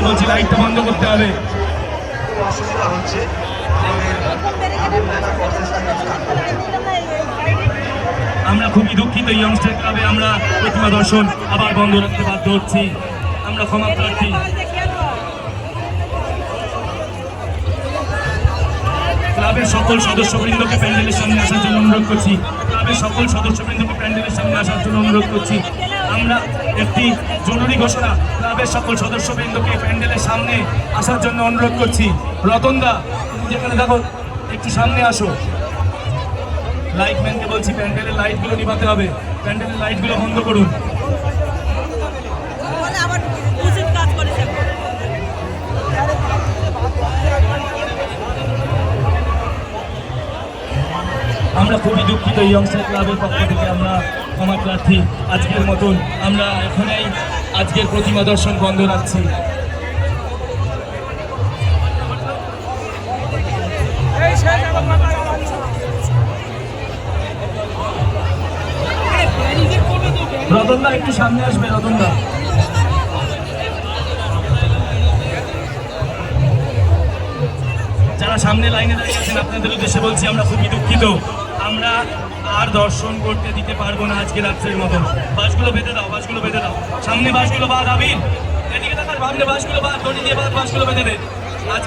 বলছি লাইটটা বন্ধ করতে হবে। আমরা খুবই দুঃখিত, ইয়ংস্টার ক্লাবে আমরা প্রতিমা দর্শন আবার বন্ধ রাখতে বাধ্য হচ্ছি, আমরা ক্ষমা প্রার্থী। ক্লাবের সকল সদস্যবৃন্দকে প্যান্ডেলের সামনে আসার জন্য অনুরোধ করছি, ক্লাবের সকল সদস্যবৃন্দকে প্যান্ডেলের সামনে আসার জন্য অনুরোধ করছি। আমরা একটি জরুরি ঘোষণা, ক্লাবের সকল সদস্যবৃন্দকে প্যান্ডেলের সামনে আসার জন্য অনুরোধ করছি। রতনদা, তুমি যেখানে দেখো একটু সামনে আসো। লাইটম্যানকে বলছি প্যান্ডেলের লাইটগুলো নিভাতে হবে, প্যান্ডেলের লাইটগুলো বন্ধ করুন। আমরা খুবই দুঃখিত, ইয়ংস্টার ক্লাবের পক্ষ থেকে আমরা ক্ষমা প্রার্থী। আজকের মতন আমরা এখনই আজকের প্রতিমা দর্শন বন্ধ রাখছি। রতনদা একটু সামনে আসবে, রতনদা। যারা সামনে লাইনে দাঁড়িয়ে আছেন আপনাদের উদ্দেশ্যে বলছি আমরা খুবই দুঃখিত, আমরা আর দর্শন করতে দিতে পারবো না আজকে রাত্রের মতন। বাসগুলো বেঁধে দাও, বাসগুলো বেঁধে দাও, সামনে বাসগুলো বাদ। আবির এদিকে দেখার, সামনে বাসগুলো বাদ, দড়ি দিয়ে বাসগুলো বেঁধে দে। আজকে